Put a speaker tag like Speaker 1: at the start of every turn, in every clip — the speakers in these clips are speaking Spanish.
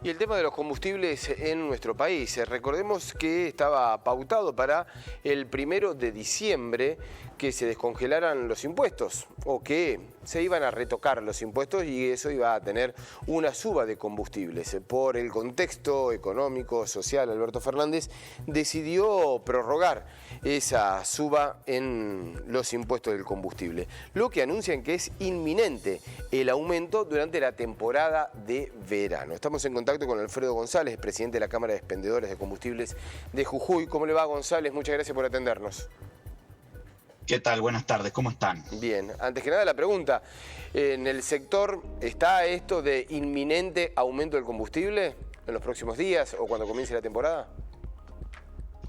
Speaker 1: Y el tema de los combustibles en nuestro país. Recordemos que estaba pautado para el 1 de diciembre que se descongelaran los impuestos o que se iban a retocar los impuestos y eso iba a tener una suba de combustibles. Por el contexto económico, social, Alberto Fernández decidió prorrogar esa suba en los impuestos del combustible, lo que anuncian que es inminente el aumento durante la temporada de verano. Estamos en contacto con Alfredo González, presidente de la Cámara de Expendedores de Combustibles de Jujuy. ¿Cómo le va, González? Muchas gracias por atendernos.
Speaker 2: ¿Qué tal? Buenas tardes, ¿cómo están?
Speaker 1: Bien, antes que nada la pregunta, ¿en el sector está esto de inminente aumento del combustible en los próximos días o cuando comience la temporada?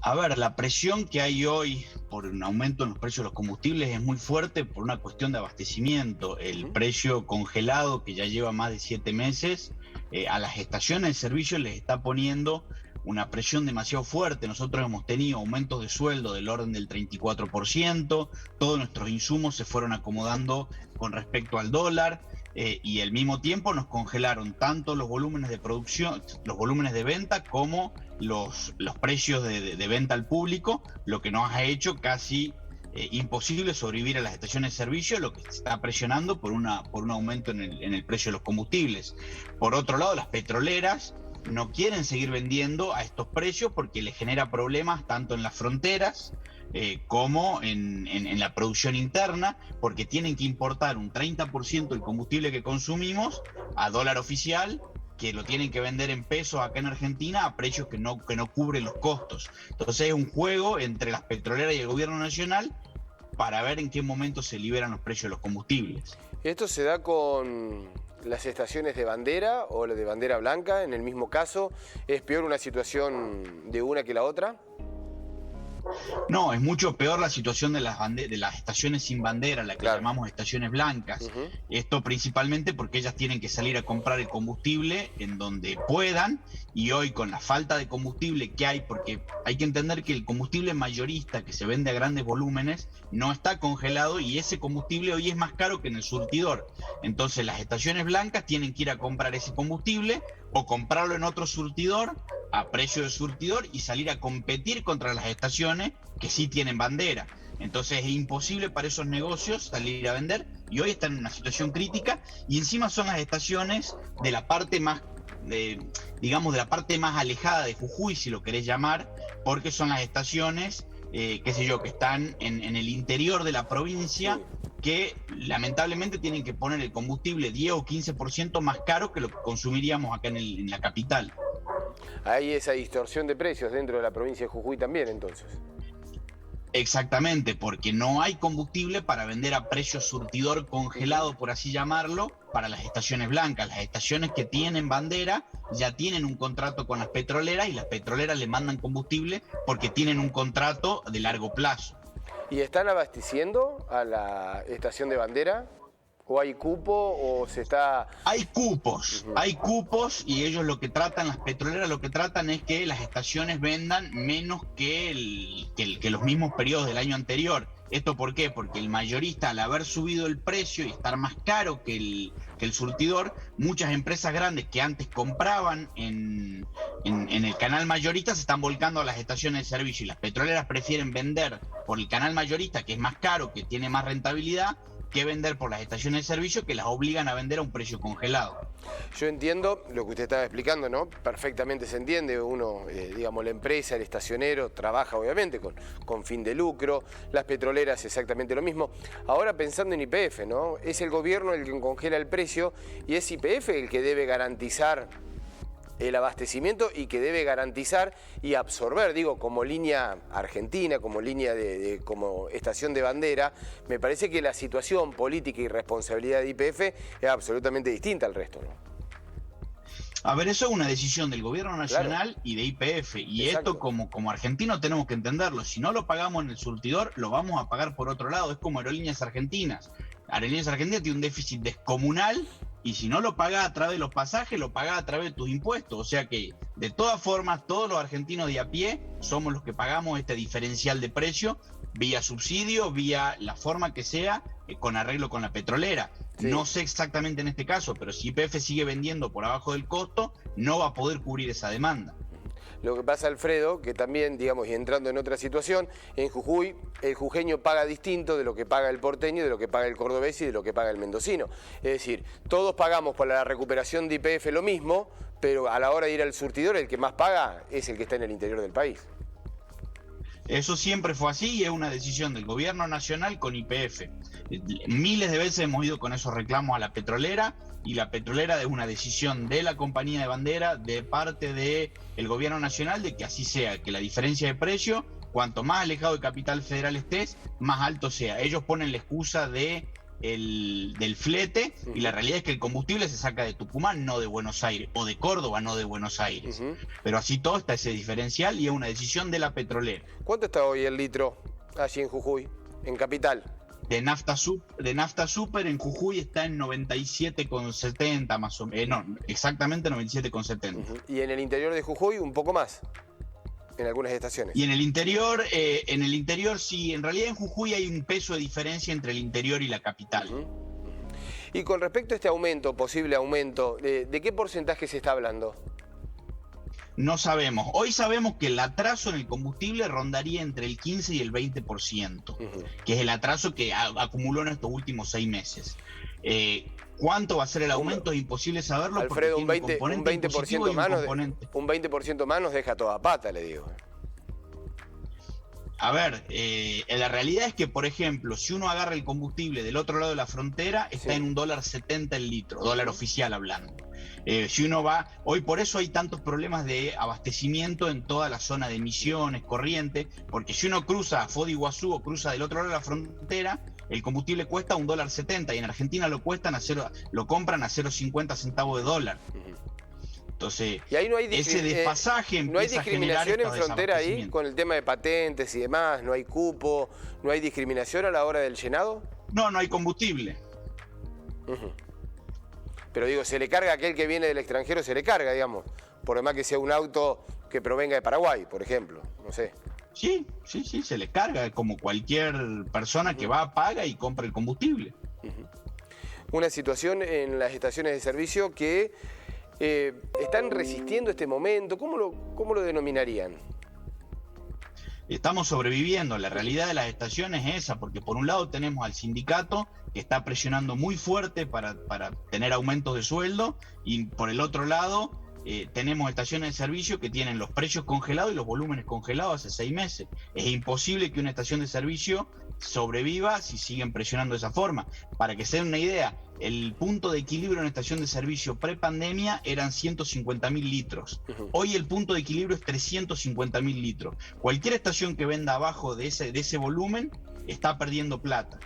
Speaker 2: A ver, la presión que hay hoy por un aumento en los precios de los combustibles es muy fuerte por una cuestión de abastecimiento. El precio congelado que ya lleva más de 7 meses, a las estaciones de servicio les está poniendo una presión demasiado fuerte. Nosotros hemos tenido aumentos de sueldo del orden del 34%, todos nuestros insumos se fueron acomodando con respecto al dólar. Y al mismo tiempo nos congelaron tanto los volúmenes de producción, los volúmenes de venta, como los precios de venta al público, lo que nos ha hecho casi imposible sobrevivir a las estaciones de servicio, lo que se está presionando por un aumento en el precio de los combustibles. Por otro lado, las petroleras no quieren seguir vendiendo a estos precios porque les genera problemas tanto en las fronteras como en la producción interna, porque tienen que importar un 30% del combustible que consumimos a dólar oficial, que lo tienen que vender en pesos acá en Argentina a precios que no cubren los costos. Entonces es un juego entre las petroleras y el gobierno nacional para ver en qué momento se liberan los precios de los combustibles.
Speaker 1: ¿Esto se da con las estaciones de bandera o la de bandera blanca? En el mismo caso, ¿es peor una situación de una que la otra?
Speaker 2: No, es mucho peor la situación de las estaciones sin bandera, la que llamamos estaciones blancas. Esto principalmente porque ellas tienen que salir a comprar el combustible en donde puedan, y hoy con la falta de combustible que hay, porque hay que entender que el combustible mayorista que se vende a grandes volúmenes no está congelado y ese combustible hoy es más caro que en el surtidor. Entonces las estaciones blancas tienen que ir a comprar ese combustible o comprarlo en otro surtidor a precio de surtidor y salir a competir contra las estaciones que sí tienen bandera. Entonces es imposible para esos negocios salir a vender y hoy están en una situación crítica, y encima son las estaciones de la parte más, digamos, de la parte más alejada de Jujuy, si lo querés llamar, porque son las estaciones, qué sé yo, que están en el interior de la provincia, que lamentablemente tienen que poner el combustible 10 o 15% más caro que lo que consumiríamos acá en la capital.
Speaker 1: Hay esa distorsión de precios dentro de la provincia de Jujuy también, entonces.
Speaker 2: Exactamente, porque no hay combustible para vender a precio surtidor congelado, por así llamarlo, para las estaciones blancas. Las estaciones que tienen bandera ya tienen un contrato con las petroleras y las petroleras le mandan combustible porque tienen un contrato de largo plazo.
Speaker 1: ¿Y están abasteciendo a la estación de bandera? ¿O hay cupo o se está...?
Speaker 2: Hay cupos y ellos lo que tratan, las petroleras lo que tratan es que las estaciones vendan menos que los mismos periodos del año anterior. ¿Esto por qué? Porque el mayorista, al haber subido el precio y estar más caro que el surtidor, muchas empresas grandes que antes compraban en el canal mayorista se están volcando a las estaciones de servicio, y las petroleras prefieren vender por el canal mayorista, que es más caro, que tiene más rentabilidad, que vender por las estaciones de servicio, que las obligan a vender a un precio congelado.
Speaker 1: Yo entiendo lo que usted estaba explicando, ¿no? Perfectamente se entiende. Uno, digamos, la empresa, el estacionero, trabaja obviamente con fin de lucro. Las petroleras exactamente lo mismo. Ahora pensando en YPF, ¿no? Es el gobierno el que congela el precio y es YPF el que debe garantizar el abastecimiento y que debe garantizar y absorber, digo, como línea argentina, como línea como estación de bandera. Me parece que la situación política y responsabilidad de YPF es absolutamente distinta al resto, ¿no?
Speaker 2: A ver, eso es una decisión del gobierno nacional, claro, y de YPF, y
Speaker 1: exacto,
Speaker 2: esto como argentinos tenemos que entenderlo. Si no lo pagamos en el surtidor, lo vamos a pagar por otro lado. Es como Aerolíneas Argentinas. Aerolíneas Argentinas tiene un déficit descomunal, y si no lo pagás a través de los pasajes, lo pagás a través de tus impuestos. O sea que, de todas formas, todos los argentinos de a pie somos los que pagamos este diferencial de precio vía subsidio, vía la forma que sea, con arreglo con la petrolera. Sí. No sé exactamente en este caso, pero si YPF sigue vendiendo por abajo del costo, no va a poder cubrir esa demanda.
Speaker 1: Lo que pasa, Alfredo, que también, digamos, y entrando en otra situación, en Jujuy el jujeño paga distinto de lo que paga el porteño, de lo que paga el cordobés y de lo que paga el mendocino. Es decir, todos pagamos por la recuperación de YPF lo mismo, pero a la hora de ir al surtidor el que más paga es el que está en el interior del país.
Speaker 2: Eso siempre fue así y es una decisión del gobierno nacional con YPF. Miles de veces hemos ido con esos reclamos a la petrolera y la petrolera es una decisión de la compañía de bandera, de parte del gobierno nacional, de que así sea, que la diferencia de precio, cuanto más alejado de Capital Federal estés, más alto sea. Ellos ponen la excusa del flete y la realidad es que el combustible se saca de Tucumán, no de Buenos Aires, o de Córdoba, no de Buenos Aires. Pero así todo está ese diferencial y es una decisión de la petrolera.
Speaker 1: ¿Cuánto está hoy el litro allí en Jujuy, en Capital?
Speaker 2: De nafta super en Jujuy está en 97,70 más o menos, no, exactamente 97,70.
Speaker 1: Y en el interior de Jujuy un poco más, en algunas estaciones.
Speaker 2: Y en el interior sí, en realidad en Jujuy hay un peso de diferencia entre el interior y la capital.
Speaker 1: Y con respecto a este aumento, posible aumento, ¿de qué porcentaje se está hablando?
Speaker 2: No sabemos. Hoy sabemos que el atraso en el combustible rondaría entre el 15 y el 20%, que es el atraso que acumuló en estos últimos 6 meses. ¿Cuánto va a ser el aumento? Es imposible saberlo.
Speaker 1: Alfredo, un 20% más nos deja toda pata, le digo.
Speaker 2: A ver, la realidad es que, por ejemplo, si uno agarra el combustible del otro lado de la frontera, está en $1.70 el litro, dólar oficial hablando. Si uno va, hoy por eso hay tantos problemas de abastecimiento en toda la zona de Misiones, Corrientes, porque si uno cruza a Foz de Iguazú o cruza del otro lado de la frontera, el combustible cuesta $1.70 y en Argentina lo compran a 0.50 centavos de dólar. Entonces,
Speaker 1: y ahí no hay
Speaker 2: ese desfasaje
Speaker 1: no hay discriminación en frontera ahí con el tema de patentes y demás, no hay cupo, no hay discriminación a la hora del llenado.
Speaker 2: No hay combustible.
Speaker 1: Pero digo, se le carga a aquel que viene del extranjero, se le carga, digamos, por demás que sea un auto que provenga de Paraguay, por ejemplo, no sé.
Speaker 2: Sí, se le carga, como cualquier persona que va, paga y compra el combustible.
Speaker 1: Una situación en las estaciones de servicio que están resistiendo este momento, ¿cómo lo denominarían?
Speaker 2: Estamos sobreviviendo. La realidad de las estaciones es esa, porque por un lado tenemos al sindicato que está presionando muy fuerte para tener aumentos de sueldo y por el otro lado tenemos estaciones de servicio que tienen los precios congelados y los volúmenes congelados hace 6 meses. Es imposible que una estación de servicio sobreviva si siguen presionando de esa forma. Para que se den una idea, el punto de equilibrio en una estación de servicio prepandemia eran 150.000 litros. Hoy el punto de equilibrio es 350.000 litros. Cualquier estación que venda abajo de ese volumen está perdiendo plata.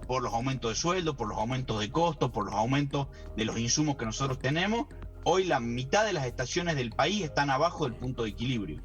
Speaker 2: Por los aumentos de sueldo, por los aumentos de costos, por los aumentos de los insumos que nosotros tenemos. Hoy la mitad de las estaciones del país están abajo del punto de equilibrio.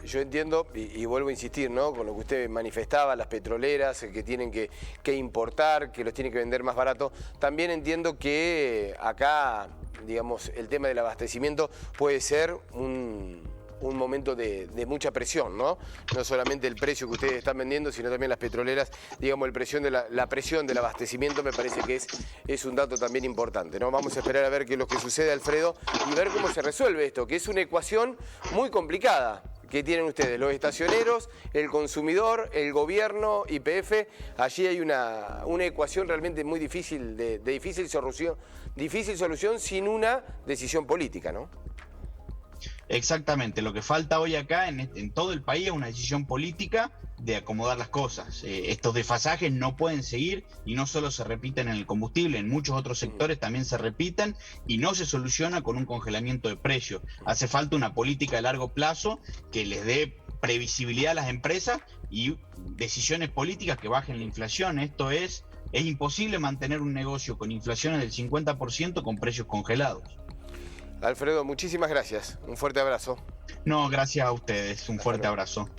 Speaker 1: Yo entiendo, y vuelvo a insistir, ¿no?, con lo que usted manifestaba, las petroleras que tienen que importar, que los tienen que vender más barato. También entiendo que acá, digamos, el tema del abastecimiento puede ser un momento de mucha presión, ¿no? No solamente el precio que ustedes están vendiendo, sino también las petroleras, digamos, la presión del abastecimiento me parece que es un dato también importante, ¿no? Vamos a esperar a ver qué es lo que sucede, Alfredo, y ver cómo se resuelve esto, que es una ecuación muy complicada que tienen ustedes, los estacioneros, el consumidor, el gobierno, YPF. Allí hay una ecuación realmente muy difícil, de difícil solución sin una decisión política, ¿no?
Speaker 2: Exactamente, lo que falta hoy acá en todo el país es una decisión política de acomodar las cosas. Estos desfasajes no pueden seguir y no solo se repiten en el combustible, en muchos otros sectores también se repiten y no se soluciona con un congelamiento de precios. Hace falta una política de largo plazo que les dé previsibilidad a las empresas y decisiones políticas que bajen la inflación. Esto es imposible mantener un negocio con inflaciones del 50% con precios congelados.
Speaker 1: Alfredo, muchísimas gracias. Un fuerte abrazo.
Speaker 2: No, gracias a ustedes. Un fuerte abrazo.